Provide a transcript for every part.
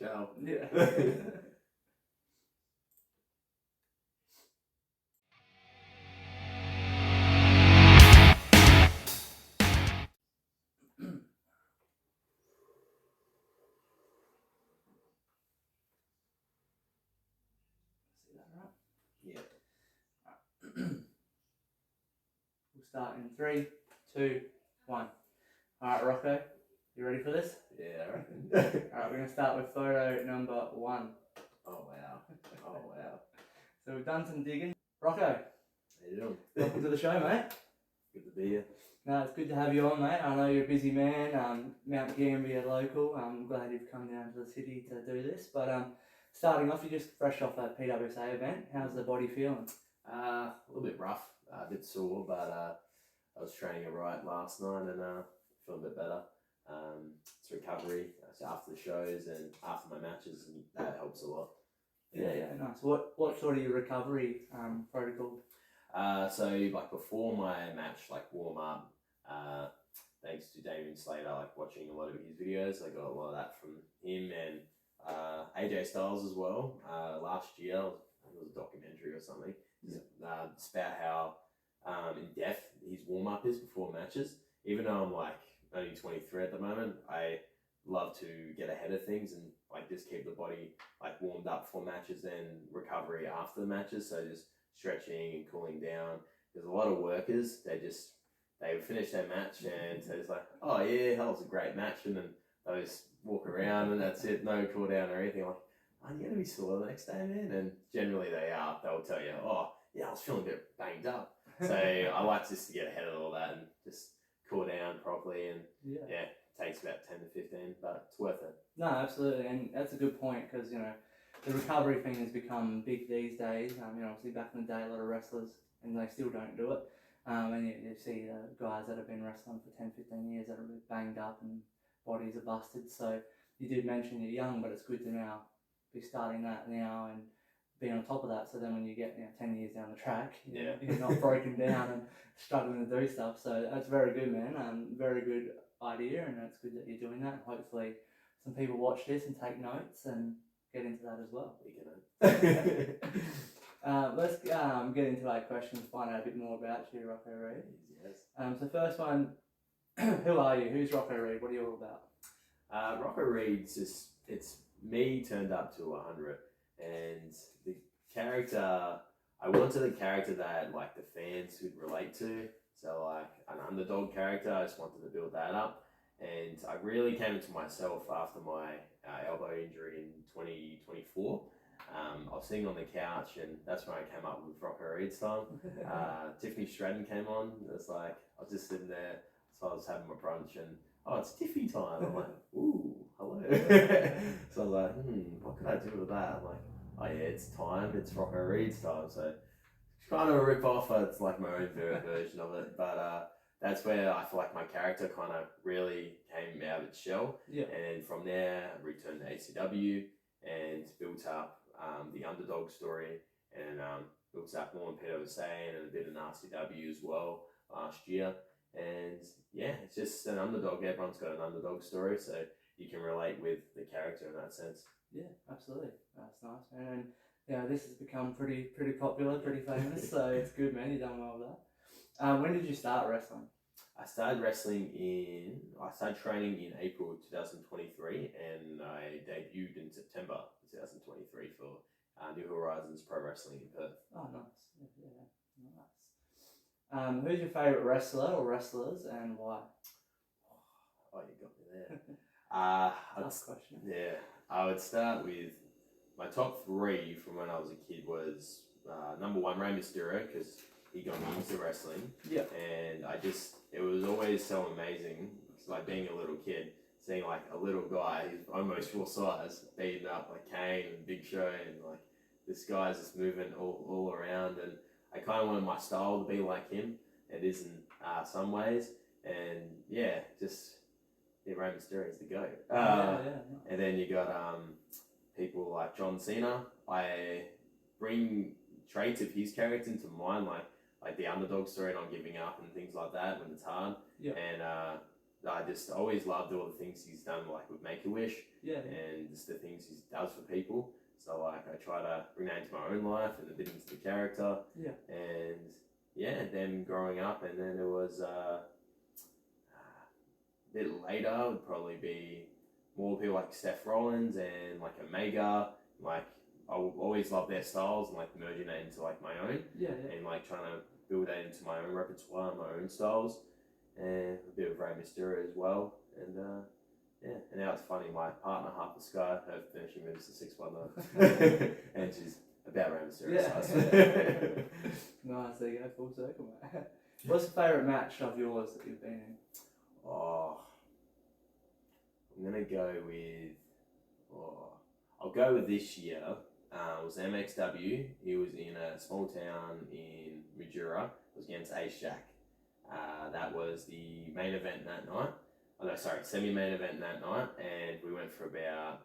Ciao. Yeah. See that right? Yeah. We'll start in 3, 2, 1. Alright, Rocco, you ready for this? Yeah, I reckon. Alright, we're going to start with photo number 1. Oh, wow. Oh, wow. So we've done some digging. Rocco, How you doing? welcome to the show, mate. Good to be here. No, it's good to have you on, mate. I know you're a busy man, Mount Gambier local. I'm glad you've come down to the city to do this. But starting off, you're just fresh off a PWSA event. How's the body feeling? A little bit rough, a bit sore, but I was training at Riot last night and feeling a bit better. It's recovery, so after the shows and after my matches, and that helps a lot. Yeah, nice. What sort of your recovery protocol? So like before my match, like warm up, thanks to Damien Slater, like watching a lot of his videos, I got a lot of that from him and AJ Styles as well. Last year, it was a documentary or something. Yeah. It's about how in depth his warm up is before matches. Even though I'm like only 23 at the moment, I love to get ahead of things and like just keep the body like warmed up for matches and recovery after the matches. So just stretching and cooling down. There's a lot of workers, they finish their match and so it's like, oh yeah, that was a great match, and then they just walk around and that's it, no cool down or anything. Like, are you gonna be sore the next day, man? And generally they are. They'll tell you, oh yeah, I was feeling a bit banged up. So I like just to get ahead of all that and just cool down properly, and yeah, it takes about 10 to 15, but it's worth it. No, absolutely, and that's a good point because the recovery thing has become big these days. Obviously back in the day, a lot of wrestlers, and they still don't do it. And you see guys that have been wrestling for 10, 15 years that are really banged up and bodies are busted. So you did mention you're young, but it's good to now be starting that now and be on top of that. So then when you get 10 years down the track, you're not broken down and struggling to do stuff. So that's very good, man. Very good idea, and it's good that you're doing that. Hopefully some people watch this and take notes and get into that as well. Let's get into our questions, find out a bit more about you, Rocco Reid. Yes. So first one, who are you? Who's Rocco Reid? What are you all about? Rocco Reid's just, it's me turned up to 100, and the character, I wanted a character that like the fans could relate to. So like an underdog character, I just wanted to build that up. And I really came into myself after my elbow injury in 2024. I was sitting on the couch, and that's when I came up with Rocco Reid's time. Tiffany Stratton came on. It's like I was just sitting there, so I was having my brunch, and oh, it's Tiffy time. I'm like, ooh, hello. So I was like, what could I do with that? I'm like, oh yeah, it's time. It's Rocco Reid's time. So it's kind of a rip off. It's like my own version of it, but that's where I feel like my character kind of really came out of its shell. Yeah. And from there, I returned to ACW and built up the underdog story, and built up more in PWSA and a bit in RCW as well last year. And yeah, it's just an underdog. Everyone's got an underdog story, so you can relate with the character in that sense. Yeah, absolutely. That's nice, man. And this has become pretty popular, pretty famous. So it's good, man. You've done well with that. When did you start wrestling? I started training in April 2023, and I debuted in September 2023 for New Horizons Pro Wrestling in Perth. Oh, nice. Yeah, nice. Who's your favourite wrestler or wrestlers, and why? Oh, you got me there. Tough question. Yeah, I would start with my top 3 from when I was a kid was number 1, Rey Mysterio, because he got me into wrestling. Yeah. And it was always so amazing. It's like being a little kid, seeing like a little guy who's almost full size, beating up like Kane and Big Show, and like this guy's just moving all around. And I kind of wanted my style to be like him. It is in some ways. And yeah, Rey Mysterio's the GOAT. And then you got people like John Cena. I bring traits of his character into mine, like the underdog story, not giving up and things like that when it's hard. Yeah. And I just always loved all the things he's done, like with Make-A-Wish, Yeah. and just the things he does for people. So like I try to bring that into my own life and a bit into the character. Yeah. And yeah, then growing up, and then it was a bit later would probably be more people like Seth Rollins and like Omega. Like I always love their styles and like merging that into like my own. Yeah. And like trying to build that into my own repertoire, my own styles, and a bit of Rey Mysterio as well. And yeah, and now it's funny, my partner, Harper Sky, her finishing moves the 619, and she's about Rey Mysterio size. Nice, there you go, full circle, mate. What's your favourite match of yours that you've been in? Oh, I'm gonna go with, I'll go with this year. It was MXW. He was in a small town in Mildura. It was against Ace Jack. That was the main event that night. Oh no, sorry, semi-main event that night, and we went for about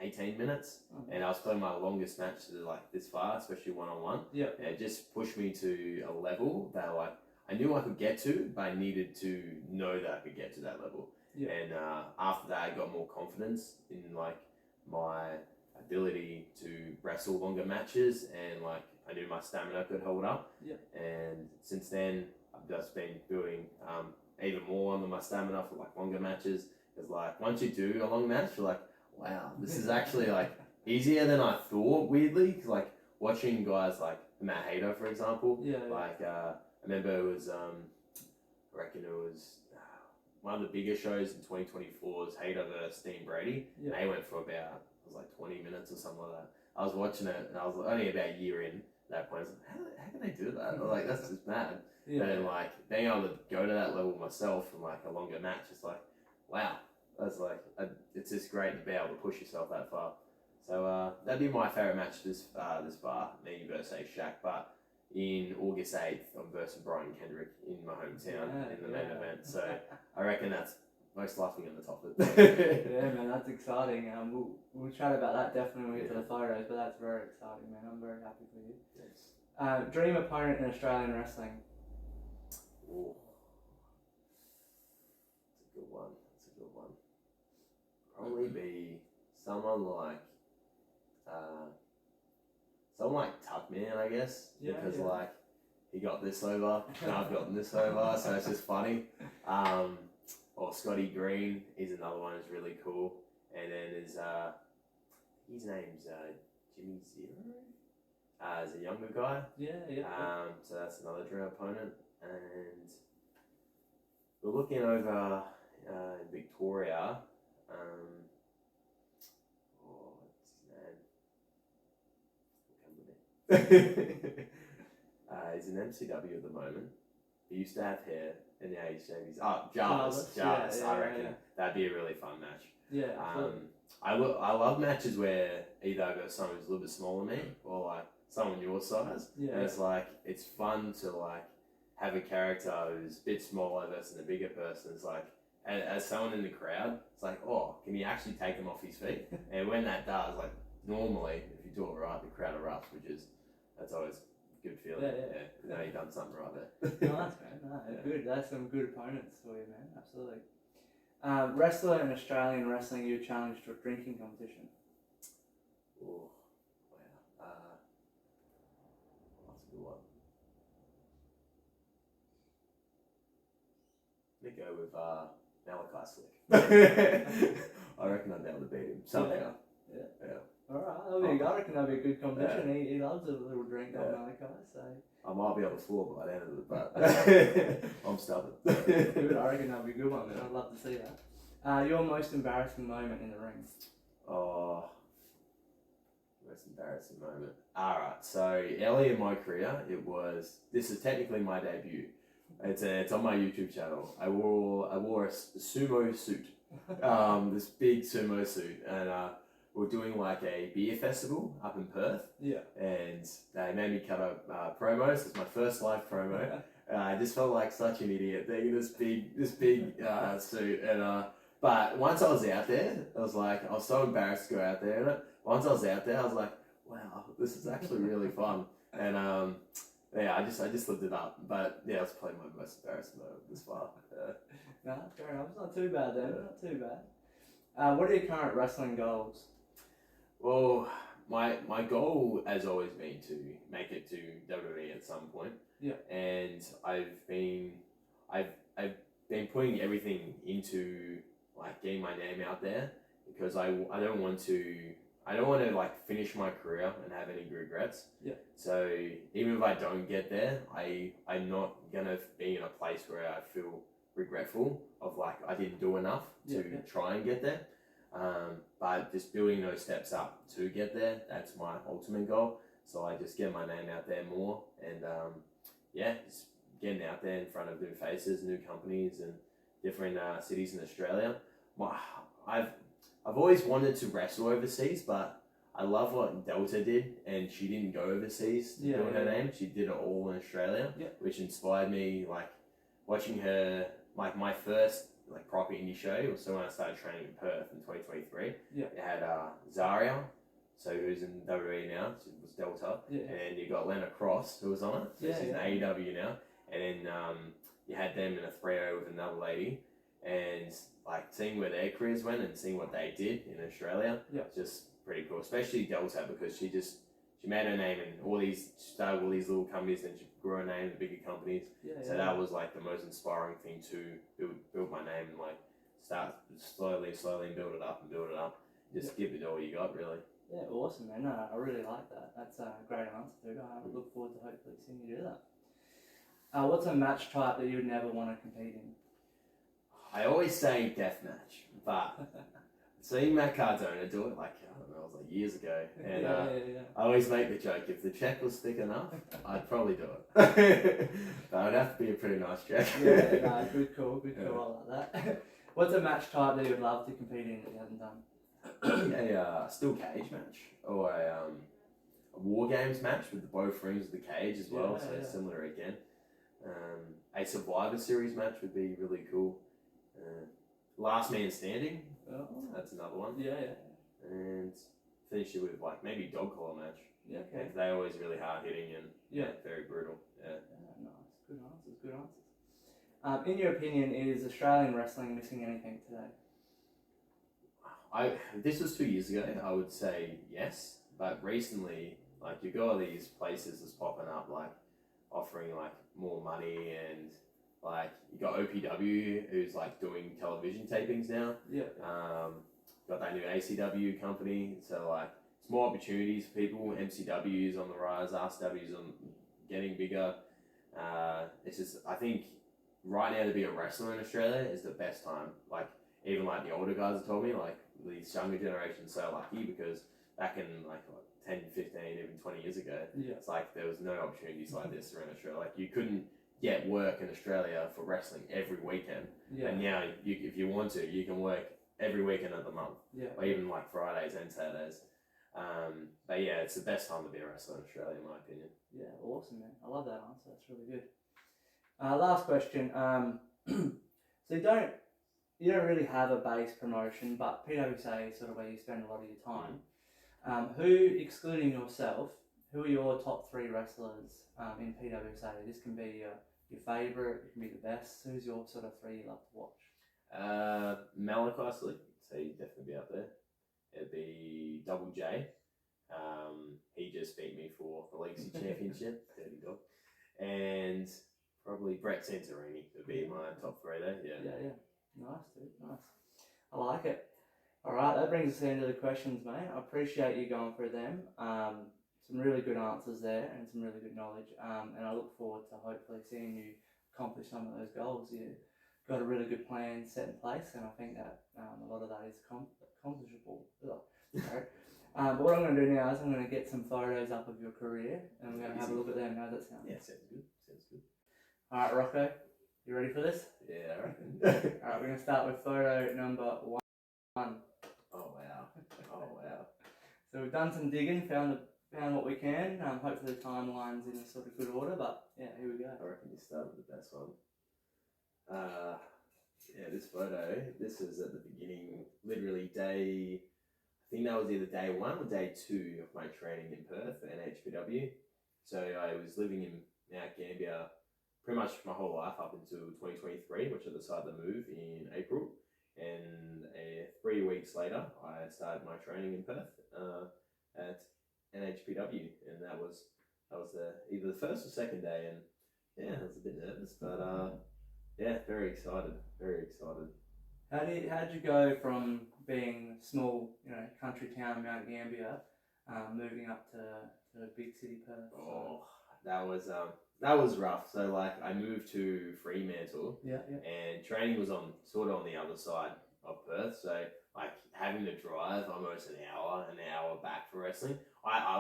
18 minutes. Okay. And I was playing my longest match to like this far, especially one-on-one. Yeah. And it just pushed me to a level that like I knew I could get to, but I needed to know that I could get to that level. Yeah. And after that, I got more confidence in like my ability to wrestle longer matches, and like I knew my stamina could hold up. Yeah. And since then, I've just been building even more on my stamina for like longer matches. Because like once you do a long match, you're like, wow, this is actually like easier than I thought. Weirdly, because like watching guys like Matt Hayter, for example. Yeah. Like I remember it was I reckon it was one of the bigger shows in 2024 was Hayter versus Dean Brady. Yeah. They went for about, it was like 20 minutes or something like that. I was watching it and I was only about a year in at that point. I was like, how can they do that? I was like, that's just mad. Yeah. But then like being able to go to that level myself from like a longer match, it's like, wow, that's like, it's just great to be able to push yourself that far. So that'd be my favourite match this far, me versus Shaq. But in August 8th, I'm versus Brian Kendrick in my hometown in the main event. So I reckon that's most likely on the top of it. Yeah, man, that's exciting. We'll chat about that definitely when we get to the photos, but that's very exciting, man. I'm very happy for you. Yes. Dream opponent in Australian wrestling? Ooh. That's a good one. That's a good one. Probably be someone like Tuckman, I guess. Yeah, because yeah. like he got this over and I've gotten this over, so it's just funny. Or Scotty Green is another one who's really cool. And then there's his name's Jimmy Zero. Is a younger guy. Yeah. So that's another dream opponent. And we're looking over in Victoria. What's his name? He's in MCW at the moment. He used to have hair, and now he's shaved. Jarvis. Yeah, I reckon yeah. that'd be a really fun match. Yeah. I love matches where either I got someone who's a little bit smaller than me, or like someone your size. Yeah. And it's like it's fun to like have a character who's a bit smaller versus a bigger person. It's like as someone in the crowd, it's like, oh, can he actually take him off his feet? And when that does, like normally, if you do it right, the crowd erupts, that's always a good feeling. Yeah. You know, you've done something right there. Nice, man. No, good. That's some good opponents for you, man. Absolutely. Wrestler in Australian wrestling you challenged to a drinking competition? Oh, wow. That's a good one. Let me go with Malachi Slick. I reckon I'd be able to beat him somehow. Yeah. Alright, I reckon that'd be a good competition. Yeah. He loves a little drink on Malachi, so... I might be able to floor by the end of it, but I'm stubborn. Good, I reckon that'd be a good one, man. I'd love to see that. Your most embarrassing moment in the ring? Oh, most embarrassing moment. Alright, so early in my career, this is technically my debut. It's on my YouTube channel. I wore a sumo suit, this big sumo suit, and we're doing like a beer festival up in Perth. Yeah. And they made me cut a promo. So it's my first live promo. I just felt like such an idiot being in this big suit. And but once I was out there, I was so embarrassed to go out there. And once I was out there, I was like, wow, this is actually really fun. And Yeah, I just looked it up, but yeah, that's probably my most embarrassing moment this far. No, fair enough. It's not too bad then. Not too bad. What are your current wrestling goals? Well, my goal has always been to make it to WWE at some point. Yeah. And I've been putting everything into like getting my name out there because I don't want to like finish my career and have any regrets. Yeah. So even if I don't get there, I'm not gonna be in a place where I feel regretful of like I didn't do enough to try and get there. But just building those steps up to get there, that's my ultimate goal. So I just get my name out there more and just getting out there in front of new faces, new companies and different cities in Australia. I've always wanted to wrestle overseas, but I love what Delta did, and she didn't go overseas to do her name. She did it all in Australia, which inspired me. Like watching her, like my first like proper indie show was when I started training in Perth in 2023. Yeah, it had Zaria, so who's in WWE now. She was Delta, and you got Lena Cross who was on it. So she's in AEW now, and then you had them in a 3-0 with another lady, and like seeing where their careers went and seeing what they did in Australia, just pretty cool. Especially Delta because she made her name in she started all these little companies and she grew her name in bigger companies. So that was like the most inspiring thing to build my name and like start slowly and build it up. Just give it all you got, really. Yeah, awesome, man. No, I really like that. That's a great answer, dude. I look forward to hopefully seeing you do that. What's a match type that you would never want to compete in? I always say deathmatch, but seeing Matt Cardona do it, like, I don't know, it was like years ago, and I always make the joke, if the check was thick enough, I'd probably do it. But it'd have to be a pretty nice check. Good call, I like that. What's a match type that you would love to compete in that you haven't done? A steel cage match, or a War Games match with both rings of the cage as well, similar again. A Survivor Series match would be really cool. Last Man Standing, that's another one. And finish it with like maybe dog collar match. Like, they're always really hard hitting and very brutal. Nice, good answers. In your opinion, is Australian wrestling missing anything today? This was 2 years ago. I would say yes, but recently, like you got all these places that's popping up, like offering like more money and. Like, you got OPW, who's like doing television tapings now. Got that new ACW company. So, like, it's more opportunities for people. MCW's on the rise, RSW's on getting bigger. It's just, I think, right now to be a wrestler in Australia is the best time. Like, even like the older guys have told me, like, these younger generations so lucky because back in like 10, 15, even 20 years ago, it's like there was no opportunities like this around Australia. Like, you couldn't get work in Australia for wrestling every weekend, and now if you want to, you can work every weekend of the month, or even like Fridays and Saturdays. But yeah, it's the best time to be a wrestler in Australia, in my opinion. Yeah, awesome, man. I love that answer. That's really good. Last question. So you don't really have a base promotion, but PWSA is sort of where you spend a lot of your time. Who, excluding yourself, who are your top 3 wrestlers in PWSA? This can be your favourite, it can be the best. Who's your sort of 3 you love to watch? Malachi Slick, so he'd definitely be up there. It'd be Double J. He just beat me for the Legacy Championship, dirty dog. And probably Brett Santorini would be my top 3 there. Yeah. Nice, dude. Nice. I like it. All right, that brings us to the end of the questions, mate. I appreciate you going through them. Some really good answers there and some really good knowledge. And I look forward to hopefully seeing you accomplish some of those goals. You've got a really good plan set in place, and I think that a lot of that is accomplishable. But what I'm going to do now is I'm going to get some photos up of your career, and we're going to have a look at them. How does that sound? Yeah, sounds good. All right, Rocco, you ready for this? Yeah, I reckon. All right, we're going to start with photo number 1. Oh wow. So we've done some digging, found what we can. Hopefully the timeline's in a sort of good order, but yeah, here we go. I reckon you start with the best one. This photo, this was at the beginning, literally I think that was either day 1 or day 2 of my training in Perth for NHPW. So I was living in Mount Gambier pretty much my whole life up until 2023, which I decided to move in April. And 3 weeks later, I started my training in Perth at NHPW, and that was either the first or second day, and yeah, I was a bit nervous, but yeah, very excited. How did you go from being small, country town Mount Gambier, moving up to big city Perth? Oh, that was rough. So like I moved to Fremantle, and training was on the other side of Perth. So like having to drive almost an hour back for wrestling. I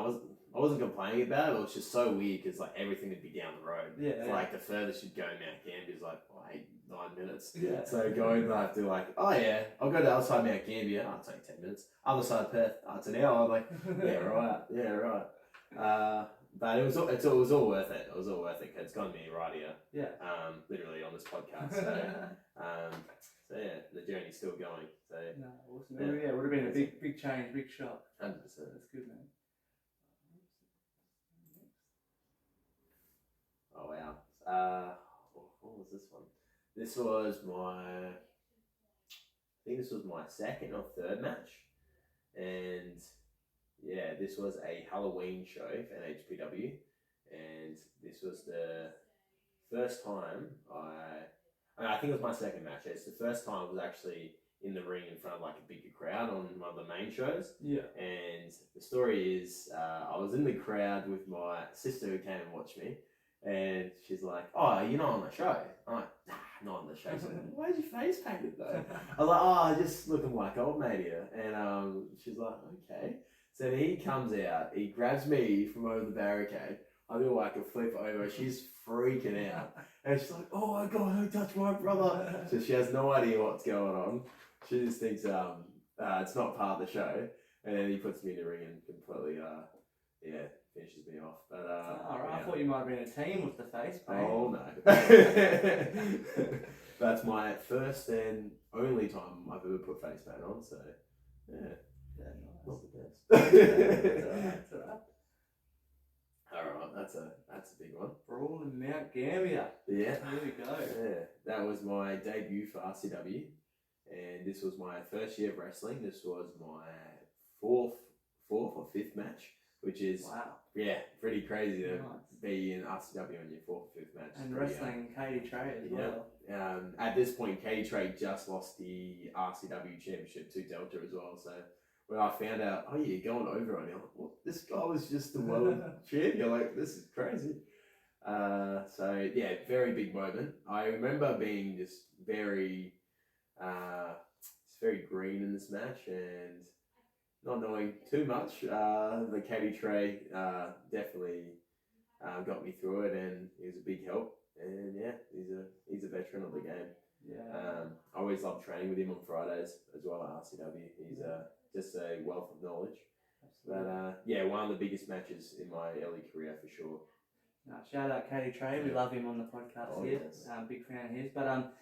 wasn't complaining about it. It was just so weird because like everything would be down the road. Yeah. Like the furthest you'd go Mount Gambier is like 8-9 minutes. Yeah. So going back to like, oh yeah, I'll go to the other side of Mount Gambier. Oh, it's only 10 minutes. Other side of Perth, oh, it's an hour. I'm like, yeah, right. But it was all worth it. It was all worth it because it's gotten me right here. Yeah. Literally on this podcast. So yeah, the journey's still going. So no, awesome. Yeah, it would have been a big change, big shock. 100%. That's good, man. Oh wow. What was this one? This was I think this was my second or third match, and yeah, this was a Halloween show for NHPW, and this was the first time I think it was my second match. It's the first time I was actually in the ring in front of like a bigger crowd on one of the main shows. Yeah. And the story is, I was in the crowd with my sister who came and watched me, and she's like, "Oh, you're not on the show." I'm like, "Not on the show." She's like, "Why's your face painted though?" I was like, "Oh, just looking like old mate here." And she's like, "Okay." So then he comes out, he grabs me from over the barricade. I do like a flip over. She's freaking out. And she's like, "Oh my God, don't touch my brother." So she has no idea what's going on. She just thinks it's not part of the show. And then he puts me in the ring and completely, finishes me off. But I thought you might have been a team with the face paint. Oh no. That's my first and only time I've ever put face paint on, so yeah. Yeah, nice. Not the best. That's alright. Alright, that's a big one. Brawl in Mount Gambier. Yeah. There we go. Yeah. That was my debut for RCW, and this was my first year of wrestling. This was my fourth or fifth match, which is pretty crazy to be in RCW on your fourth or fifth match. And wrestling Katie Trey as well. At this point, Katie Trey just lost the RCW championship to Delta as well, so when I found out, oh yeah, you're going over on him, like, what? This guy was just the world champion. Like, this is crazy. So yeah, very big moment. I remember being just very green in this match and not knowing too much. The Katie Trey definitely got me through it, and he was a big help. And yeah, he's a veteran of the game. Yeah. I always love training with him on Fridays as well at RCW. He's just a wealth of knowledge. Absolutely. But one of the biggest matches in my early career for sure. No, shout out Katie Trey. We love him on the podcast here. Yes. Big fan of his. But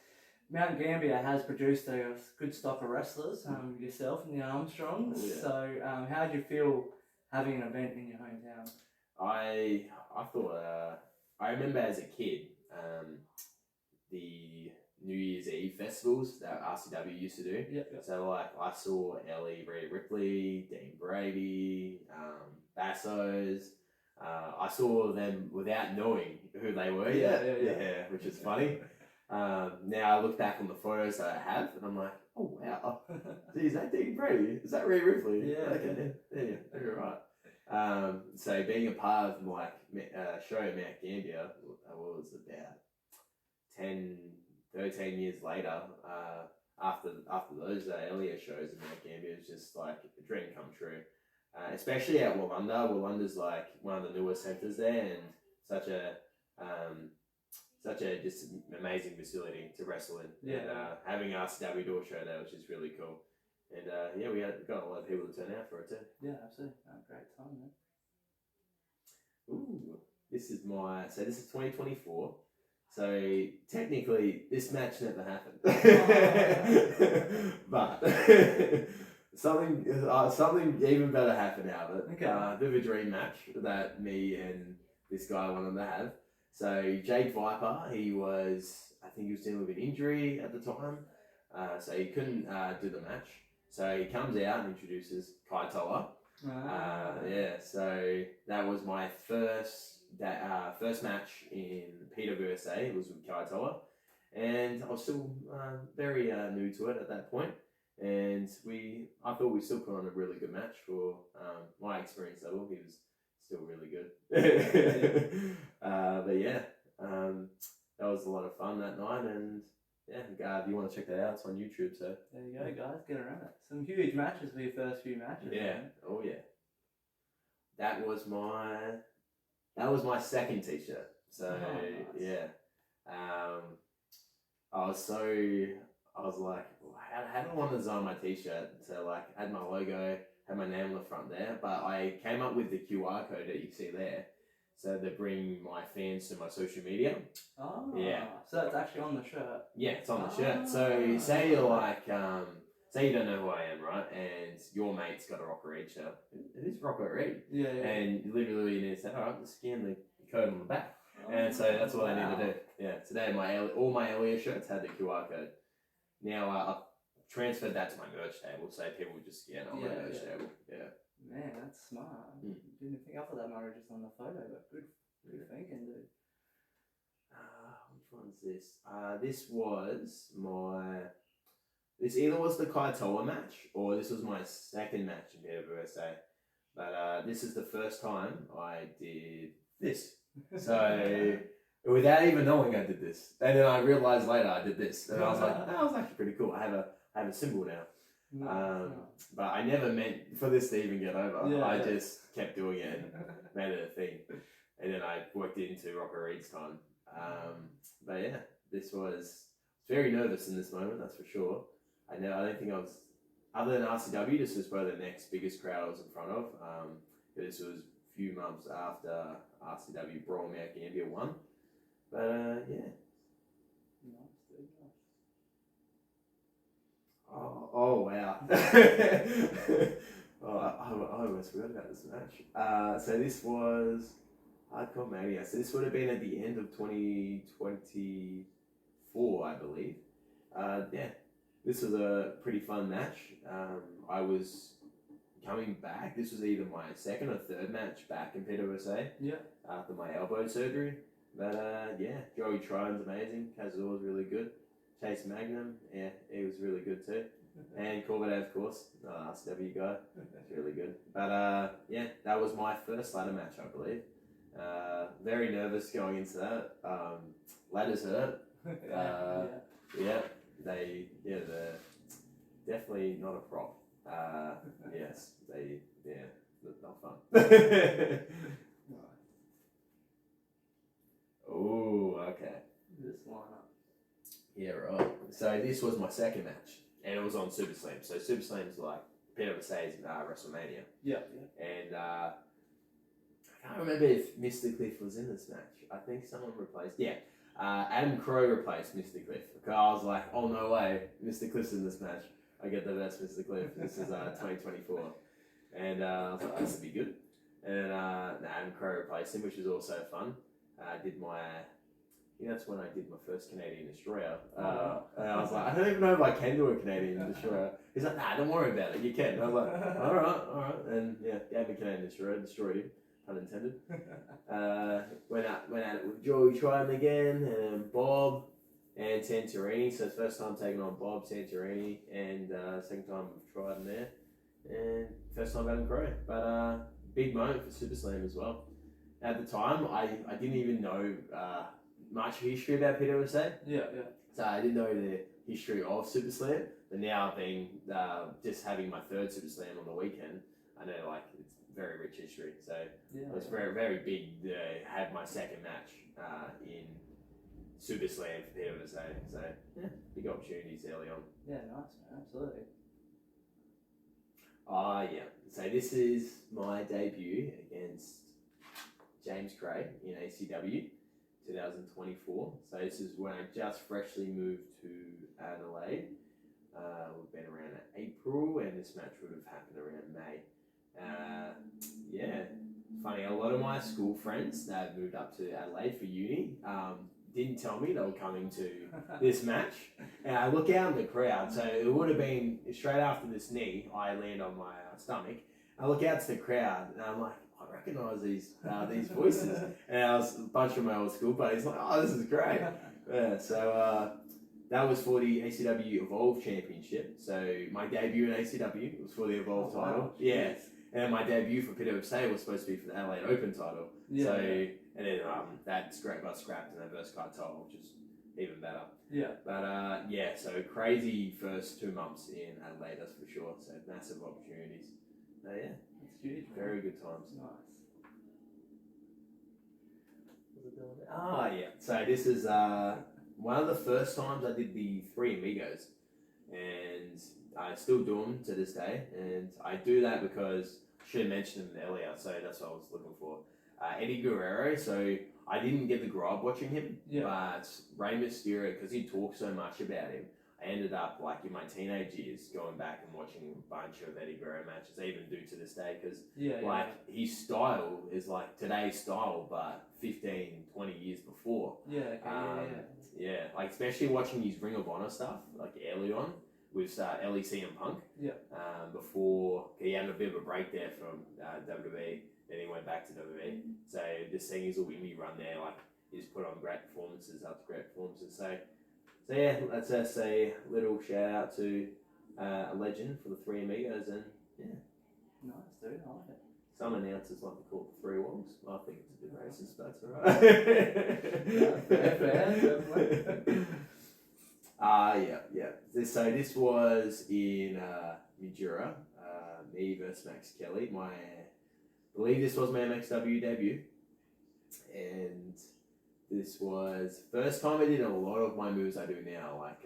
Mount Gambier has produced a good stock of wrestlers. Yourself and the Armstrongs. Oh, yeah. So how did you feel having an event in your hometown? I thought I remember as a kid the New Year's Eve festivals that RCW used to do. Yep. So like I saw Ellie, Rhea Ripley, Dean Brady, Bassos. I saw them without knowing who they were. Yeah, which is funny. Now I look back on the photos that I have, and I'm like, oh wow, is that Dean Brady? Is that Rhea Ripley? Yeah. Okay, yeah, you're right. So being a part of like show Mount Gambier was about 13 years later, after those earlier shows in Mount Gambier, it was just like a dream come true. Especially at Wollonda. Wollonda's like one of the newer centres there, and such a just amazing facility to wrestle in. Yeah. And having RCW do a show there was just really cool. And we got a lot of people to turn out for it too. Yeah, absolutely. Great time, man. Ooh, this is 2024. So technically, this match never happened, but something even better happened out of it. Okay. A bit of a dream match that me and this guy wanted to have. So Jade Viper, I think he was dealing with an injury at the time, so he couldn't do the match. So he comes out and introduces Kai Toa. Yeah, so that was my first match in PWSA. It was with Kai Toa, and I was still very new to it at that point. And I thought we still put on a really good match for my experience level. He was still really good. But yeah, that was a lot of fun that night. And yeah, if you want to check that out, it's on YouTube. So there you go, guys. Get around it. Some huge matches for your first few matches. Yeah. Man. Oh yeah. That was my second t-shirt. So nice. yeah. I was like, how do I want to design my t-shirt? So like, had my logo, had my name on the front there, but I came up with the QR code that you see there. So they bring my fans to my social media. Oh, yeah. So that's actually on the shirt. Yeah, it's on the shirt. So say you're like, say you don't know who I am, right? And your mate's got a Rocco Reid shirt. It is Rocco Reid. Yeah. And literally you need to say, all right, let's scan the code on the back. And so that's what I need to do. Yeah, today all my earlier shirts had the QR code. Now I've transferred that to my merch table, so people would just scan it on my merch table. Yeah. Man, that's smart. Didn't think up for that matter just on the photo, but good thinking, dude. Which one's this? This either was the Kai Toa match or this was my second match in PWSA. But this is the first time I did this. So without even knowing I did this. And then I realized later I did this. And I was like, that was actually pretty cool. I have a symbol now. But I never meant for this to even get over. I just kept doing it and made it a thing. And then I worked it into Rocco Reid's time. But yeah, this was very nervous in this moment, that's for sure. I don't think I was, other than RCW, this was probably the next biggest crowd I was in front of. This was a few months after RCW Brawl Gambia won. But yeah. Oh wow. I almost forgot about this match. So this was Hardcore Mania. So this would have been at the end of 2024, I believe. Yeah, this was a pretty fun match. I was coming back. This was either my second or third match back in PWSA. Yeah. After my elbow surgery. But yeah, Joey Trine's amazing. Kazor was really good. Chase Magnum, yeah, he was really good too. And Corbett, of course, RCW guy, it's really good. But yeah, that was my first ladder match, I believe. Very nervous going into that. Ladders hurt. They're definitely not a prop. Yes, not fun. Oh, okay. This lineup. Yeah, right. So this was my second match, and it was on Super Slam. So Super Slam's like PWSA's WrestleMania. Yeah. And I can't remember if Mr. Cliff was in this match. I think someone replaced. Yeah, Adam Crow replaced Mr. Cliff. Because I was like, oh no way, Mr. Cliff's in this match. I get the best Mr. Cliff. This is 2024, and I was like, this would be good. And Adam Crow replaced him, which was also fun. That's when I did my first Canadian Destroyer. And I was like, I don't even know if I can do a Canadian Destroyer. He's like, nah, don't worry about it, you can. And I was like, alright. And yeah, gave me Canadian Destroyer, destroyed him, pun intended. Went at it with Joey Trine again, and Bob, and Santorini. So it's first time taking on Bob, Santorini, and second time we've tried in there. And first time Adam Crow. But big moment for Super Slam as well. At the time, I didn't even know much history about PWSA. Yeah. So I didn't know the history of Super Slam. But now being just having my third Super Slam on the weekend, I know like it's very rich history. So it was very, very big to have my second match in Super Slam for PWSA. So yeah, big opportunities early on. Yeah, nice man, absolutely. Yeah. So this is my debut against James Craig in ACW 2024. So this is when I just freshly moved to Adelaide. We've been around April, and this match would have happened around May. funny, a lot of my school friends that moved up to Adelaide for uni didn't tell me they were coming to this match. And I look out in the crowd, so it would have been straight after this knee, I land on my stomach. I look out to the crowd and I'm like, I recognise these voices. And I was a bunch of my old school buddies like, oh, this is great. Yeah, so that was for the ACW Evolve Championship. So my debut in ACW was for the Evolve title. Wow. Yeah. And my debut for PWSA was supposed to be for the Adelaide Open title. Yeah. So, and then that got scrapped and the Verscard title, which is even better. Yeah. But yeah, so crazy first 2 months in Adelaide, that's for sure. So massive opportunities. Yeah. That's huge. Very good times. Nice. Yeah. So this is one of the first times I did the 3 Amigos, and I still do them to this day. And I do that because I should have mentioned him earlier, so that's what I was looking for. Eddie Guerrero. So I didn't get to grow up watching him, but Rey Mysterio, because he talks so much about him, I ended up, like, in my teenage years, going back and watching a bunch of Eddie Guerrero matches. I even do to this day, because his style is like today's style, but 15, 20 years before. Yeah, like especially watching his Ring of Honor stuff, like early on with LEC and Punk. Before he had a bit of a break there from WWE, then he went back to WWE. So just seeing his little indie run there, like he's put on great performances after great performances. So yeah, let's just say a little shout out to a legend for the 3 Amigos, and yeah. Nice, dude, I like it. Some announcers like to call it 3 Wolves. I think it's a bit racist, but it's alright. Yeah. So this was in Mildura, me versus Max Kelly. I believe this was my MXW debut, and this was first time I did a lot of my moves I do now, like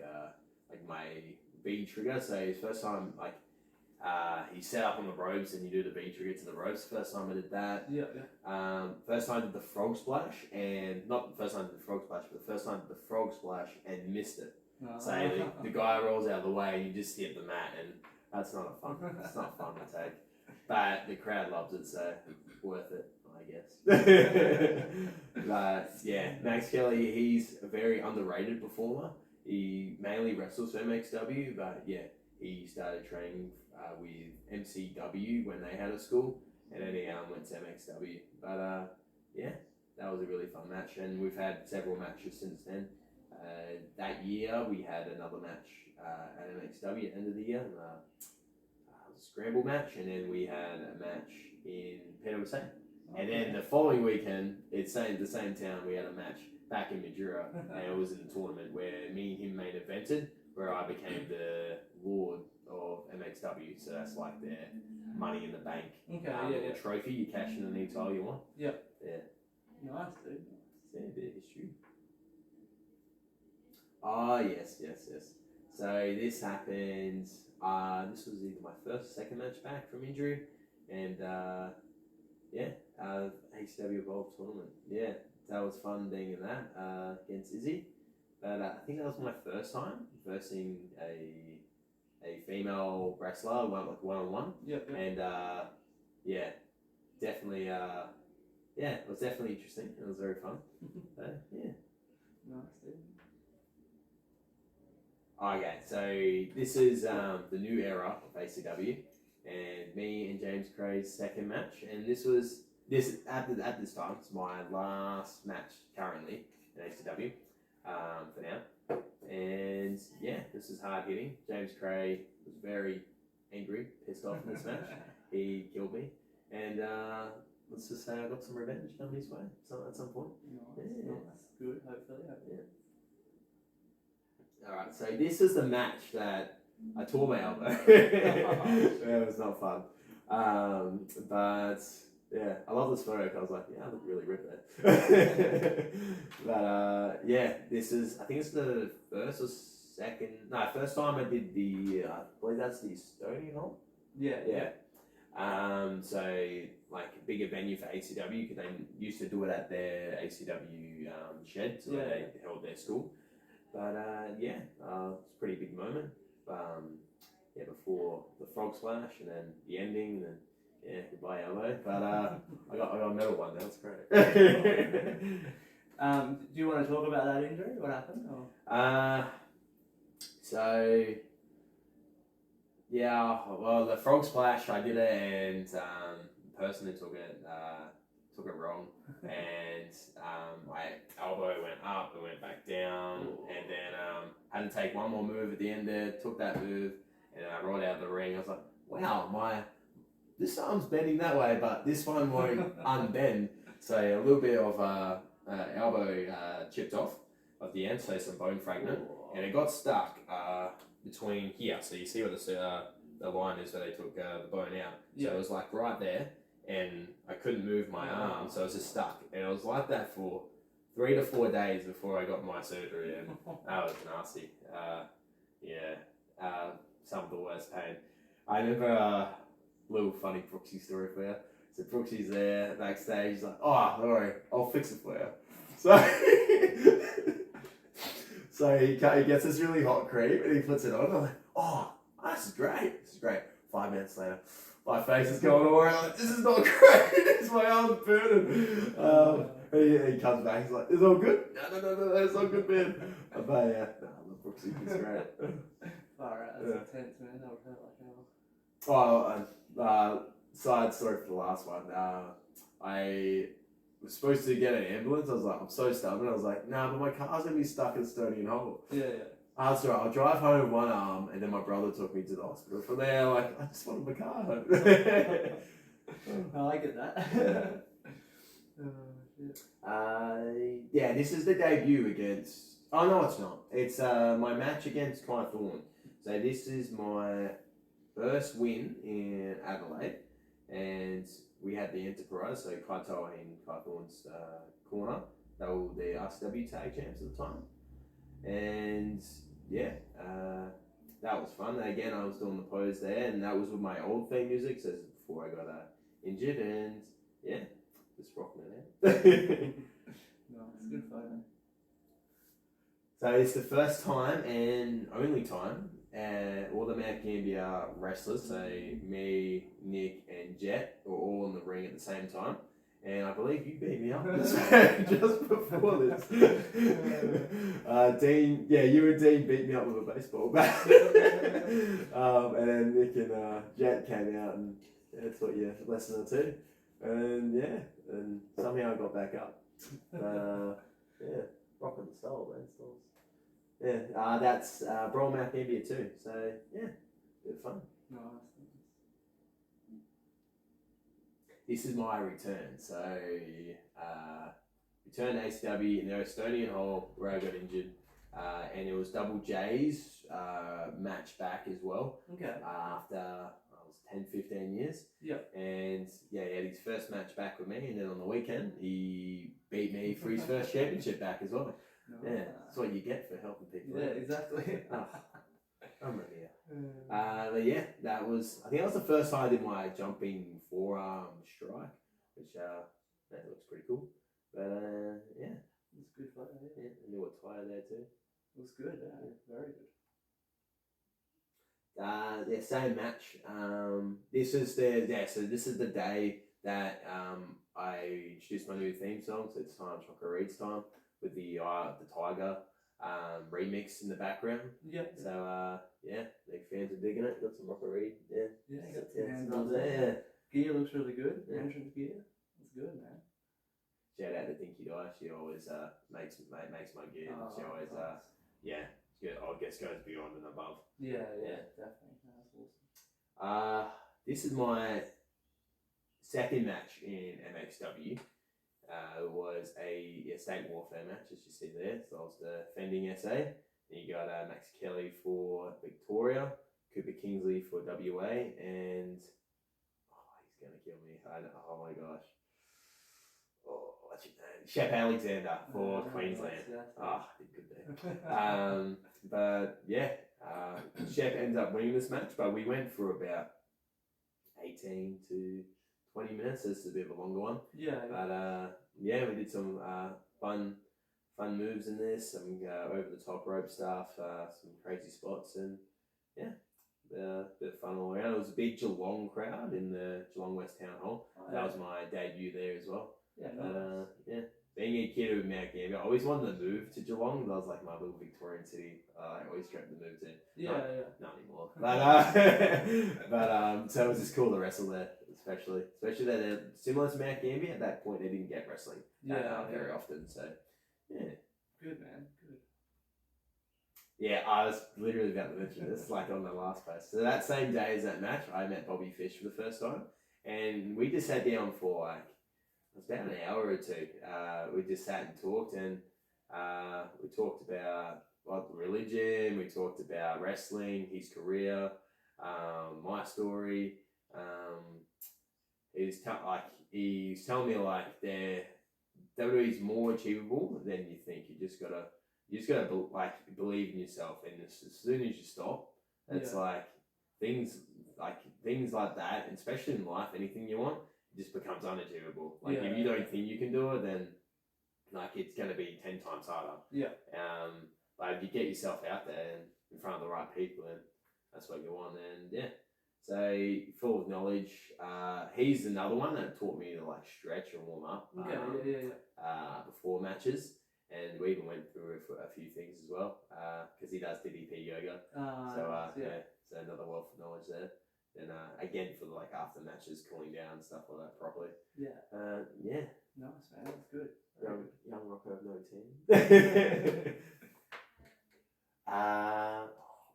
my B trigger. So his first time, like he set up on the ropes and you do the B trigger to the ropes. First time I did that. First time I did the frog splash, and not the first time I did the frog splash, but the first time I did the frog splash and missed it. So the guy rolls out of the way and you just hit the mat, and that's not fun. It's not fun to take, but the crowd loves it, so worth it, I guess. But yeah, Max Kelly, he's a very underrated performer. He mainly wrestles for MXW, but yeah, he started training with MCW when they had a school, and then he went to MXW. But yeah, that was a really fun match, and we've had several matches since then. That year we had another match at MXW at the end of the year. It was a scramble match, and then we had a match in PWSA. And then the following weekend, the same town, we had a match back in Mildura, and it was in the tournament where me and him main evented, where I became the Lord of MXW. So that's like their Money in the Bank trophy. You cash in any title you want. Yeah. Nice, dude. Yeah, a bit of history. Oh, yes. So this happened, this was either my first or second match back from injury, and HCW Evolve tournament. Yeah, that was fun being in that against Izzy. But I think that was my first time versing a female wrestler, one-on-one. And definitely, it was definitely interesting. It was very fun. Yeah. Nice, dude. Okay, so this is the new era of ACW, and me and James Cray's second match, and this at this time it's my last match currently in ACW for now, and yeah, this is hard hitting. James Cray was very angry, pissed off in this match. He killed me, and let's just say I got some revenge coming his way at some point. Nice. Good, hopefully. Yeah. Alright, so this is the match that I tore my elbow. It was not fun. But yeah, I love this photo because I was like, yeah, I look really ripped there. But yeah, I think it's the first time I did I believe that's the Estonian hall. Yeah. So like a bigger venue for ACW, because they used to do it at their ACW shed, so they held their school. But it's a pretty big moment. Before the frog splash and then the ending, and yeah, goodbye elbow. But I got a medal one now. It's great. Do you want to talk about that injury? What happened? Or? So yeah, well, the frog splash, I did it, and the person who took it wrong, and my elbow went up and went back down, and then had to take one more move at the end there. Took that move, and I rolled out of the ring. I was like, wow, this arm's bending that way, but this one won't unbend. So a little bit of elbow chipped off at the end, so some bone fragment, and it got stuck between here. So you see where the line is where they took the bone out. So it was like right there, and I couldn't move my arm, so it was just stuck. And it was like that for 3 to 4 days before I got my surgery, and that was nasty. Some of the worst pain. I remember a little funny Brooksy story for you. So Brooksy's there backstage. He's like, "Oh, don't worry, I'll fix it for you." So he gets this really hot cream and he puts it on. I'm like, "Oh, this is great. 5 minutes later, my face is going all around. Like, this is not great. It's my arm's burning. And he comes back. He's like, "Is it all good?" No, it's not good, man. But yeah, Brooksy, it's great. Alright, that's intense, man. That would hurt like hell. Side story for the last one. I was supposed to get an ambulance. I was like, I'm so stubborn. I was like, nah, but my car's gonna be stuck in Stony and Hobble. Yeah. That's right. I'll drive home with one arm, and then my brother took me to the hospital. From there, like, I just wanted my car home. I get that. Yeah, this is the debut against. Oh no, it's not. It's my match against Kai Thorne. So this is my first win in Adelaide, and we had the Enterprise, so Kaitoa in Kai Thorne's corner. They were the RCW tag champs at the time, and yeah, that was fun. Again, I was doing the pose there, and that was with my old theme music, so this is before I got injured, and yeah, just rocking it out. No, it's good fun. So it's the first time and only time all the Mount Gambier wrestlers, so me, Nick, and Jet, were all in the ring at the same time. And I believe you beat me up just before this. Dean, you and Dean beat me up with a baseball bat. And then Nick and Jet came out and taught you a lesson or two. And and somehow I got back up. Rocking the style, man. Yeah, that's Brawl Mount Gambier too. So yeah, bit of fun. Nice. This is my return. So return to ACW in the Estonian Hall where I got injured, and it was Double J's match back as well. Okay. After I was 10-15 years. Yeah. And yeah, he had his first match back with me, and then on the weekend he beat me for his first championship back as well. No. Yeah, that's what you get for helping people. Yeah, exactly. I'm ready. But yeah, I think that was the first time I did my jumping forearm strike, which that looks pretty cool. But yeah, it's good fun. Yeah, a little tire there too. It was good. Very good. Yeah, same match. This is the day that I introduced my new theme song. So it's Rocco Reid's time with the Tiger remix in the background. Yeah. So the fans are digging it. Got some Rocco Reid. Yeah. Got some hands on on there. Gear looks really good. Yeah. Entrance gear. It's good, man. Shout out to Dinky Di. She always makes my gear. She always nice. good. I guess goes beyond and above. Yeah, definitely. That's awesome. This is my second match in MXW. It was a state warfare match, as you see there. So I was defending SA. Then you got Max Kelly for Victoria, Cooper Kingsley for WA, and he's gonna kill me. Oh my gosh. Oh, what's your name? Shep Alexander for Queensland. Did good there. But yeah, Shep ended up winning this match, but we went for about 18 to 20 minutes. This is a bit of a longer one. Yeah. But we did some fun moves in this, some over the top rope stuff, some crazy spots, and bit of fun all around. It was a big Geelong crowd in the Geelong West Town Hall. Oh, That was my debut there as well. Yeah, But, nice. yeah, being a kid of Mount Gambier, I always wanted to move to Geelong. That was like my little Victorian city. I always dreamt to move to. Not anymore. But so it was just cool to wrestle there, especially that they're similar to Mount Gambier. At that point, they didn't get wrestling very often. So yeah, good man, good. Yeah, I was literally about to mention this, like on the last post. So that same day as that match, I met Bobby Fish for the first time, and we just sat down for like, it was about an hour or two. We just sat and talked, and we talked about religion, we talked about wrestling, his career, my story. He was telling me like WWE is more achievable than you think. You just gotta believe in yourself, and as soon as you stop, it's like things like that, especially in life, anything you want, it just becomes unachievable. Like if you don't think you can do it, then like it's gonna be 10 times harder. Yeah. But if you get yourself out there and in front of the right people, then that's what you want. And yeah, so full of knowledge. He's another one that taught me to like stretch and warm up. Before matches. And we even went through a few things as well, because he does DDP yoga. So another wealth of knowledge there. And again, for like after matches, cooling down and stuff like that properly. Yeah. Nice, man. That's good. Young Rocco of no team.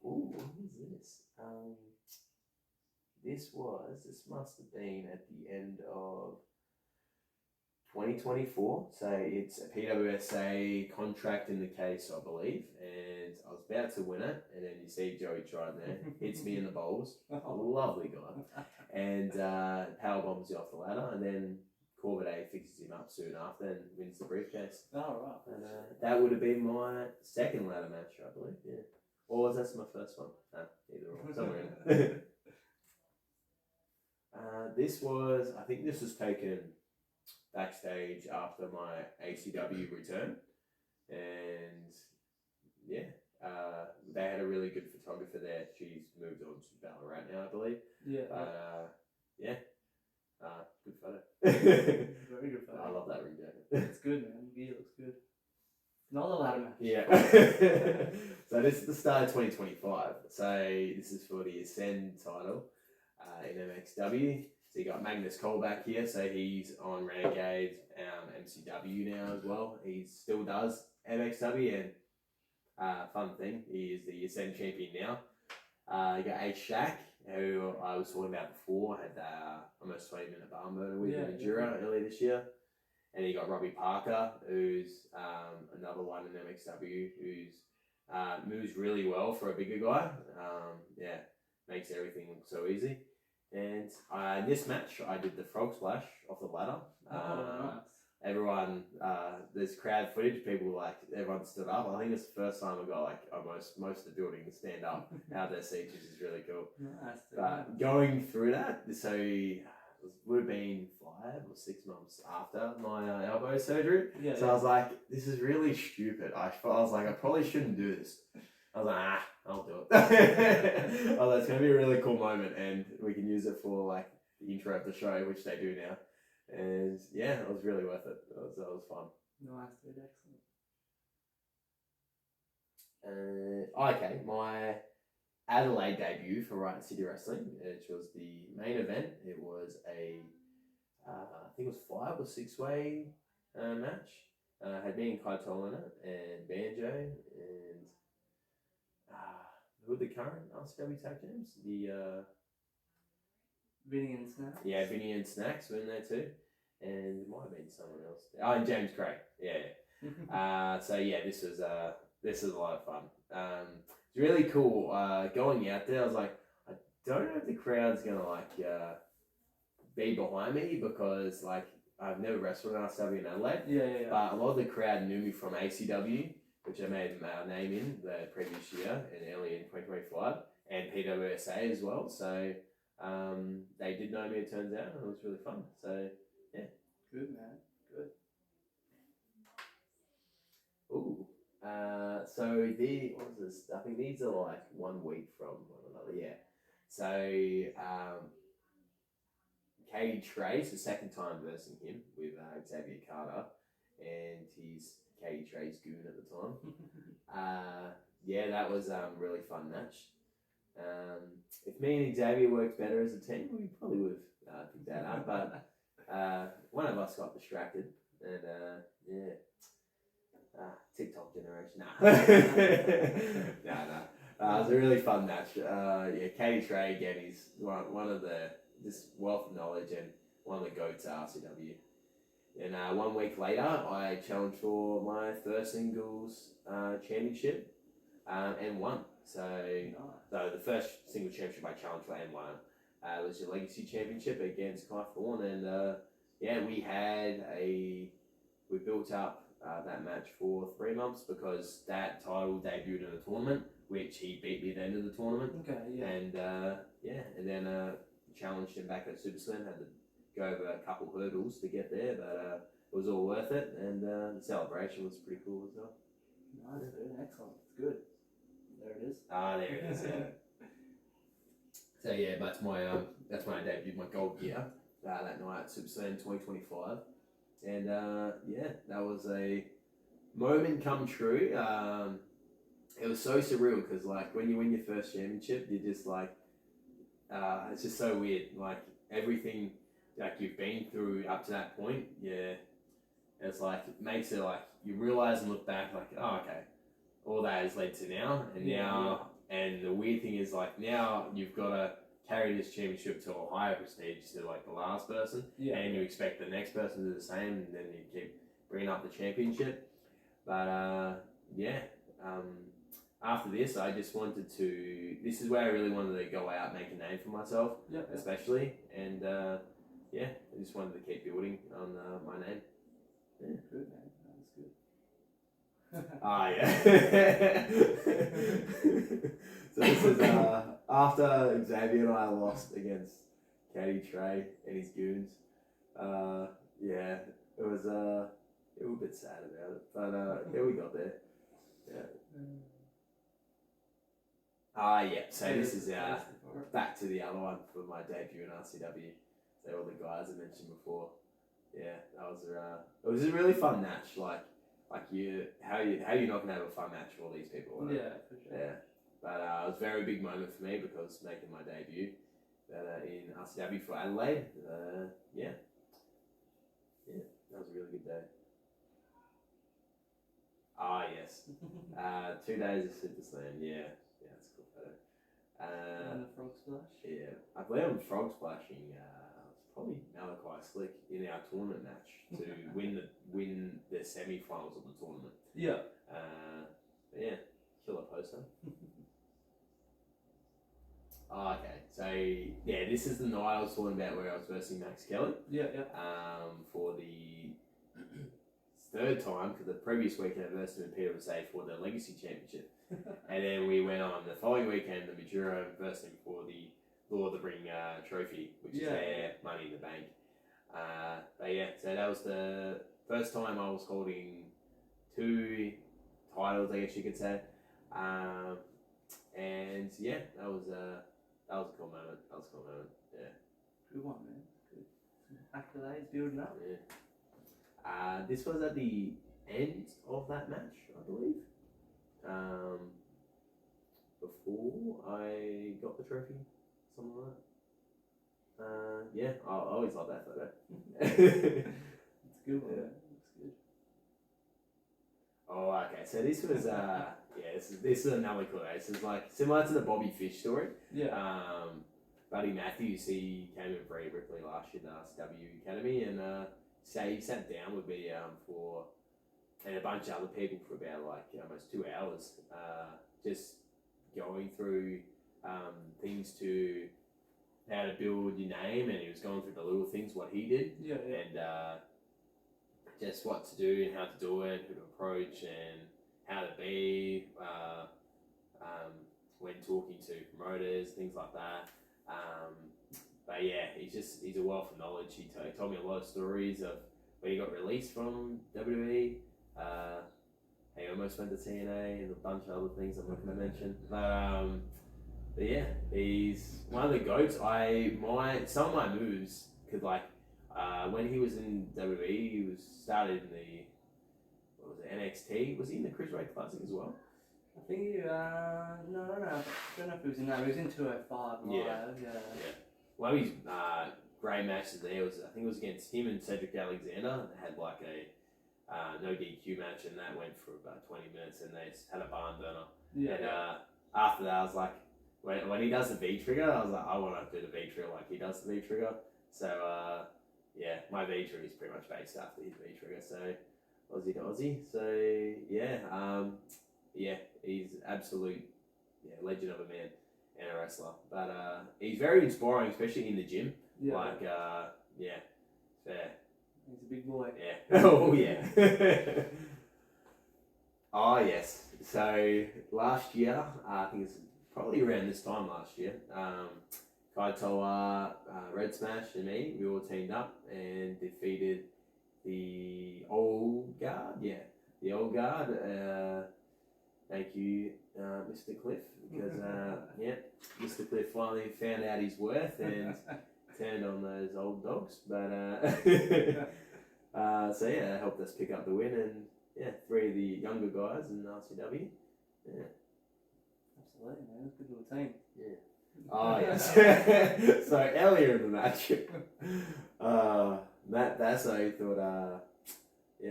What is this? This must have been at the end of 2024, so it's a PWSA contract in the case, I believe, and I was about to win it, and then you see Joey Triton there, hits me in the balls, lovely guy, and power bombs you off the ladder, and then Corvette fixes him up soon after and wins the briefcase. Oh, right. And, that would have been my second ladder match, I believe, yeah. Or was that my first one? Either or, somewhere in there. I think this was taken backstage after my ACW return, and they had a really good photographer there. She's moved on to Ballarat now, I believe. Good photo. Very good photo. I love that ring jacket. It's good, man. Gear looks good. Not a ladder match. Yeah. So this is the start of 2025. So this is for the Ascend title in MXW. So you got Magnus Cole back here, so he's on Renegade MCW now as well. He still does MXW, and fun thing, he is the Ascend champion now. You got Shaq, who I was talking about before, had almost 20-minute bar murder with Endura earlier this year. And you got Robbie Parker, who's another one in MXW, who's moves really well for a bigger guy. Makes everything look so easy. And in this match, I did the frog splash off the ladder. Nice. Everyone, there's crowd footage. Everyone stood up. I think it's the first time I got most of the building to stand up out of their seats, which is really cool. Nice. But going through that, so it would have been 5 or 6 months after my elbow surgery. So I was like, this is really stupid. I was like, I probably shouldn't do this. I was like, I'll do it. I was like, it's going to be a really cool moment, and we can use it for like the intro of the show, which they do now. And yeah, it was really worth it. That was fun. Nice, dude, excellent. Okay, my Adelaide debut for Right City Wrestling, which was the main event. It was I think it was 5 or 6 way match. Had me and Kaitol in it, and Banjo, and who are the current RCW tag teams? Vinny and Snacks. Yeah, Vinny and Snacks were in there too, and it might have been someone else. Oh, and James Craig. Yeah. So yeah, this was a lot of fun. It's really cool. Going out there, I was like, I don't know if the crowd's gonna be behind me, because I've never wrestled in RCW in Adelaide. Yeah. But a lot of the crowd knew me from ACW, which I made my name in the previous year and early in 2025, and PWSA as well. So they did know me, it turns out, and it was really fun. So yeah. Good, man. Good. Ooh. What was this? I think these are 1 week from one another. Yeah. Katie Trey's the second time versing him with Xavier Carter, and he's Katie Trey's goon at the time. Yeah, that was a really fun match. If me and Xavier worked better as a team, we probably would have picked that up, but one of us got distracted, and yeah. TikTok generation. Nah. It was a really fun match. Yeah, Katie Trey again, he's one of the just wealth of knowledge and one of the goats at RCW. And 1 week later, I challenged for my first singles championship and won. So the first single championship I challenged for and won was your Legacy Championship against Kai Thorne, and yeah, we built up that match for 3 months because that title debuted in a tournament, which he beat me at the end of the tournament. Okay, yeah. And then challenged him back at Super Slam, had to go over a couple hurdles to get there, but it was all worth it, and the celebration was pretty cool as well. Nice, dude. Excellent. It's good. There it is. There it is, yeah. So yeah, that's when I debuted my gold gear that night at Super Slam 2025. And yeah, that was a moment come true. It was so surreal because like when you win your first championship, you're just like, it's just so weird. Like everything like you've been through up to that point, yeah, it's like it makes it like you realize and look back like, oh okay, all that has led to now, and and the weird thing is like now you've got to carry this championship to a higher prestige to like the last person, and you expect the next person to do the same, and then you keep bringing up the championship. But after this, I just wanted to. This is where I really wanted to go out, make a name for myself, especially, and yeah, I just wanted to keep building on my name. Yeah, good man. That was good. Yeah. So this is after Xavier and I lost against Katie Trey and his goons. Yeah, it was a bit sad about it, but yeah, we got there. Yeah. Yeah. So this is back to the other one for my debut in RCW. So all the guys I mentioned before. Yeah, that was it was a really fun match. Like how you not gonna have a fun match for all these people? Yeah, for sure. Yeah, but it was a very big moment for me because making my debut in RCW for Adelaide. Yeah, that was a really good day. Yes. 2 days of Super Slam. Yeah, that's a cool photo. And the frog splash. Yeah, I believe I'm frog splashing. Probably Malachi Slick in our tournament match to win the semi-finals of the tournament. Yeah. Yeah, killer poster. Okay, so yeah, this is the night I was talking about where I was versing Max Kelly. Yeah. For the third time, because the previous weekend I versed him in PWSA for the Legacy Championship, and then we went on the following weekend the Maduro and versed him for the Lord of the Ring trophy, which is their Money in the Bank. But yeah, so that was the first time I was holding 2 titles, I guess you could say. And yeah, that was a cool moment. Yeah. Good one, man. Good. Accolades building up. Yeah. This was at the end of that match, I believe. Before I got the trophy. Something like that. Yeah, I always love that photo. It's a good one. Looks good. Oh, okay. So this was this is another cool day. This is like similar to the Bobby Fish story. Yeah. Buddy Matthews, he came in for Brickley last year in the RCW Academy, and he sat down with me and a bunch of other people for about like almost 2 hours, just going through things to how to build your name, and he was going through the little things what he did, and just what to do and how to do it, who to approach, and how to be when talking to promoters, things like that. But yeah, he's a wealth of knowledge. He told me a lot of stories of when he got released from WWE. He almost went to TNA and a bunch of other things I'm not going to mention. But But yeah, he's one of the goats. Some of my moves could like when he was in WWE, he was started in the what was it, NXT. Was he in the Cruiserweight Classic as well? I think he, no, I don't know if he was in that. He was in 205 live. Yeah. One of his great matches there was, I think it was against him and Cedric Alexander. They had like a no DQ match, and that went for about 20 minutes, and they just had a barn burner. Yeah. And after that, I was like, when he does the V trigger, I was like, I want to do the V trigger like he does the V trigger. So yeah, my V trigger is pretty much based after his V trigger. So Aussie to Aussie. So yeah, he's absolute legend of a man and a wrestler. But he's very inspiring, especially in the gym. Yeah. Like fair. He's a big boy. Yeah. Oh yeah. Oh yes. So last year, I think it's probably around this time last year, Kaitoa, Red Smash and me, we all teamed up and defeated the Old Guard. Yeah, the Old Guard. Thank you, Mr. Cliff, because Mr. Cliff finally found out his worth and turned on those old dogs. But so yeah, that helped us pick up the win, and yeah, 3 of the younger guys in RCW. Yeah. Absolutely, man. It's a good little team. Yeah. Oh yes. So earlier in the match, Matt Basso thought, he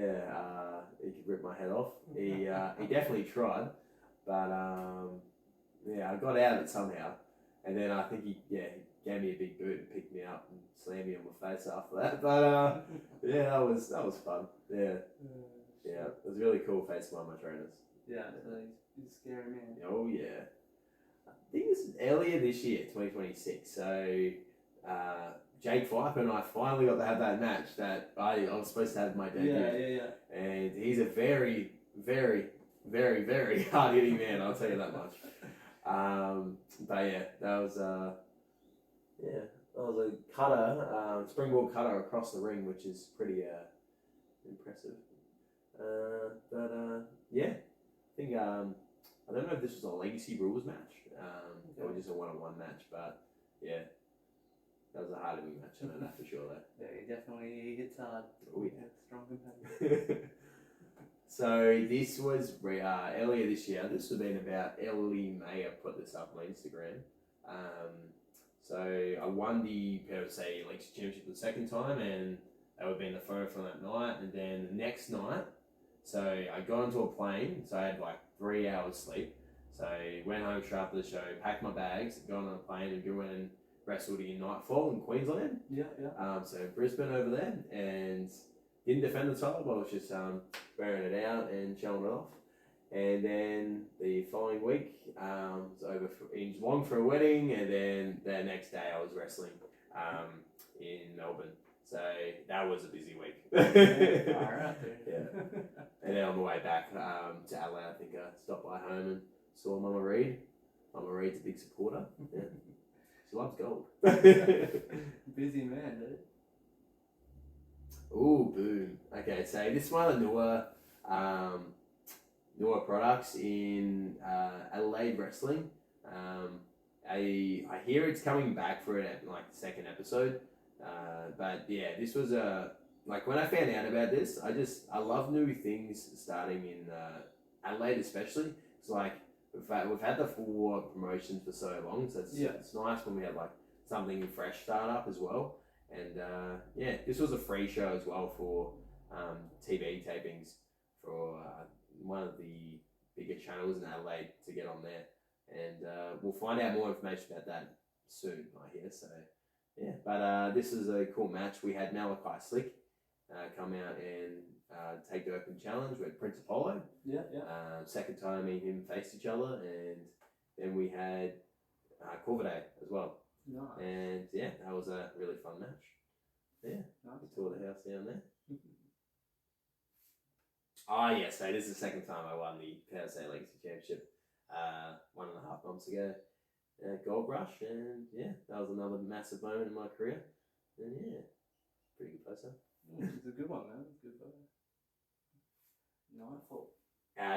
could rip my head off. He definitely tried, but I got out of it somehow, and then I think he gave me a big boot and picked me up and slammed me on my face after that. But that was fun. Yeah, it was really cool facing one of my trainers. Yeah, he's a scary man. Oh yeah. I think it was earlier this year, 2026. So Jake Pfeiffer and I finally got to have that match that I was supposed to have my debut. Yeah. And he's a very, very, very, very hard hitting man. I'll tell you that much. But yeah, that was a cutter, springboard cutter across the ring, which is pretty impressive. Yeah, I think I don't know if this was a Legacy Rules match or just a one-on-one match, but yeah, that was a hard hitting match. I know that for sure though. Yeah, he definitely hits hard. Oh yeah, strong competitor. So this was earlier this year. This would have been about early May. I put this up on my Instagram. So I won the PWSA Legacy Championship the second time, and that would have been the photo from that night. And then the next night, so I got onto a plane. So I had like 3 hours sleep. So I went home straight after the show, packed my bags, got on a plane, and went and wrestled in Nightfall in Queensland. Yeah. So Brisbane over there, and didn't defend the title, but I was just wearing it out and showing it off. And then the following week, I was over in Geelong for a wedding, and then the next day I was wrestling in Melbourne. So that was a busy week. Alright. Yeah. And then on the way back to Adelaide, I think I stopped by home and saw Mama Reid. Mama Reid's a big supporter. Yeah. She loves gold. Busy man, dude. Ooh, boom. Okay, so this is one of the newer products in Adelaide wrestling. I hear it's coming back for it at like the second episode. But yeah, this was like when I found out about this, I love new things starting in Adelaide, especially. It's like we've had the full promotions for so long, so it's nice when we have like something fresh start up as well. And this was a free show as well for TV tapings for one of the bigger channels in Adelaide to get on there. And we'll find out more information about that soon, I hear. So yeah, but this is a cool match. We had Malachi Slick come out and take the open challenge with Prince Apollo. Yeah. Second time me and him faced each other, and then we had Corvidae as well. Nice. And yeah, that was a really fun match. Yeah, nice. We toured the house down there. Oh yeah, so this is the second time I won the PWSA Legacy Championship 1.5 months ago. Gold Rush, and yeah, that was another massive moment in my career. And yeah, pretty good photo. It's a good one, man. It's a good photo. Nightfall.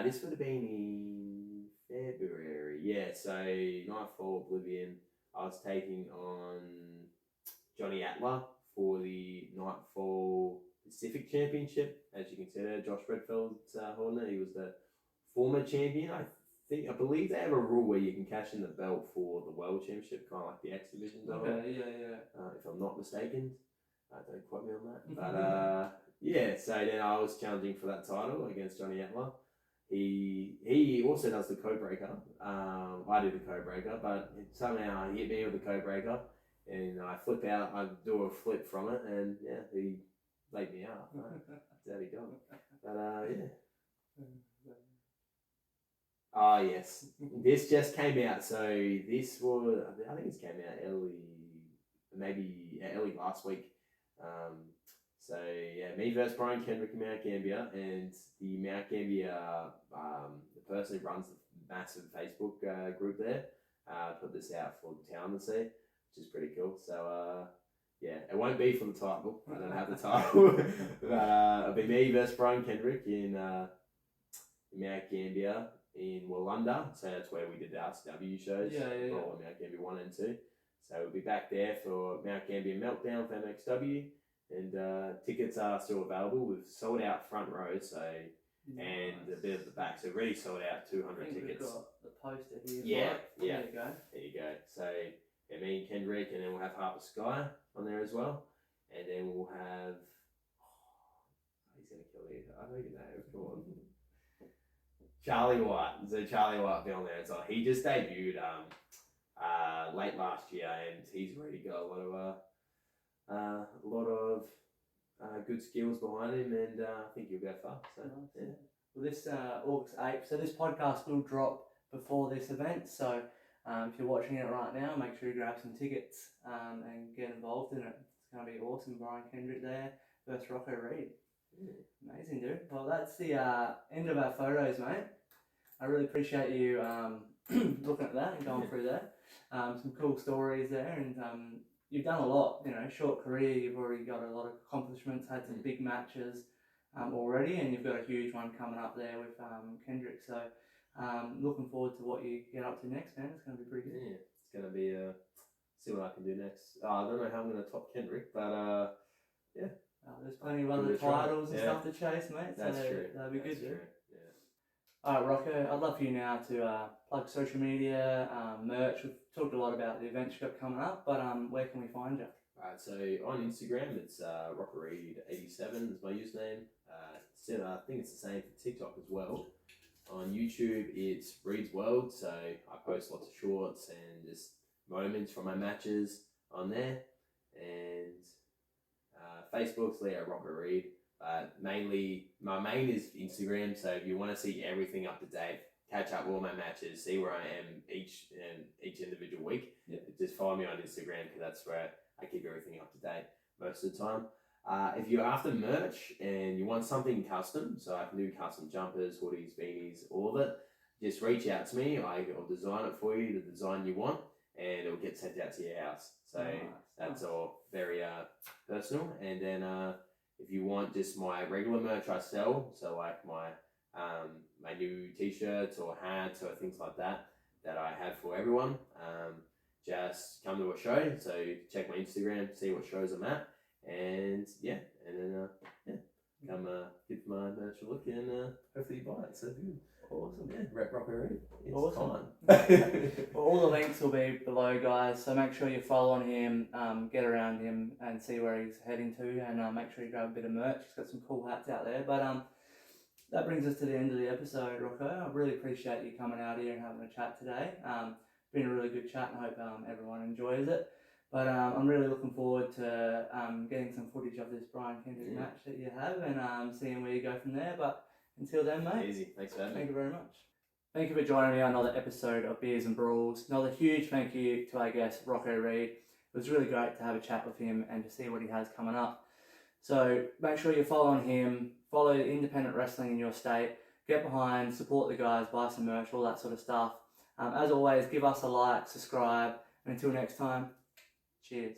This would have been in February. Yeah, so Nightfall Oblivion, I was taking on Johnny Atler for the Nightfall Pacific Championship. As you can see there, Josh Redfeld's holding it. He was the former champion. I believe they have a rule where you can cash in the belt for the World Championship, kind of like the X Division. Okay, yeah. If I'm not mistaken. Don't quote me on that. But yeah, so then I was challenging for that title against Johnny Atler. He also does the code breaker. I do the code breaker, but somehow he hit me with the code breaker, and I flip out. I do a flip from it, and yeah, he laid me out. That's how he got it. But yeah. Oh yes, this just came out. So this was, I think this came out early last week. So yeah, me versus Brian Kendrick in Mount Gambier, and the Mount Gambier, the person who runs the massive Facebook group there, put this out for the town to see, which is pretty cool. So yeah, it won't be for the title. I don't have the title, but it'll be me versus Brian Kendrick in Mount Gambier in Wollonda. So that's where we did the RCW shows. Brawl Mount Gambier 1 and 2. So we'll be back there for Mount Gambier Meltdown for MXW. And tickets are still available. We've sold out front row, so and a bit of the back. So already sold out 200 tickets. We've got the poster here. Yeah. There you go. There you go. So yeah, me and Kendrick, and then we'll have Harper Sky on there as well. And then we'll have he's gonna kill you. I don't even know. Come on. Charlie White. So Charlie White will be on there as well. He just debuted late last year, and he's already got a lot of good skills behind him, and I think he'll go far. So, yeah. Well, this August 8th, so this podcast will drop before this event, so if you're watching it right now, make sure you grab some tickets and get involved in it. It's going to be awesome. Brian Kendrick there versus Rocco Reid. Amazing, dude. Well, that's the end of our photos, mate. I really appreciate you looking at that and going through that. Some cool stories there, and you've done a lot, short career, you've already got a lot of accomplishments, had some big matches already, and you've got a huge one coming up there with Kendrick. So looking forward to what you get up to next, man. It's going to be pretty good. Yeah, it's going to be, see what I can do next. I don't know how I'm going to top Kendrick, but yeah. There's plenty of other titles and stuff to chase, mate. That's true. That'll be good. True. Alright, Rocco, I'd love for you now to plug social media, merch. We've talked a lot about the events you've got coming up, but where can we find you? Alright, so on Instagram, it's Rocco Reid 87 is my username. I think it's the same for TikTok as well. On YouTube, it's Reid's World, so I post lots of shorts and just moments from my matches on there. And Facebook's Rocco Reid. Mainly, my main is Instagram, so if you want to see everything up to date, catch up with all my matches, see where I am each individual week, just follow me on Instagram, because that's where I keep everything up to date most of the time. If you're after merch and you want something custom, so I can do custom jumpers, hoodies, beanies, all of it, just reach out to me. I'll design it for you, the design you want, and it'll get sent out to your house. So that's all very personal. And then if you want just my regular merch I sell, so like my new t-shirts or hats or things like that I have for everyone, just come to a show. So check my Instagram, see what shows I'm at, and then come give my merch a look, and hopefully you buy it. So good. Awesome. Yeah, Rocco Reid. It's awesome. Well, all the links will be below, guys, so make sure you follow on him, get around him and see where he's heading to, and make sure you grab a bit of merch. He's got some cool hats out there. But that brings us to the end of the episode, Rocco. I really appreciate you coming out here and having a chat today. It's been a really good chat, and I hope everyone enjoys it. But I'm really looking forward to getting some footage of this Brian Kendrick match that you have, and seeing where you go from there. But until then, mate. Easy. Thanks for having me. Thank you very much. Thank you for joining me on another episode of Beers and Brawls. Another huge thank you to our guest, Rocco Reid. It was really great to have a chat with him and to see what he has coming up. So make sure you follow on him, follow independent wrestling in your state, get behind, support the guys, buy some merch, all that sort of stuff. As always, give us a like, subscribe, and until next time, cheers.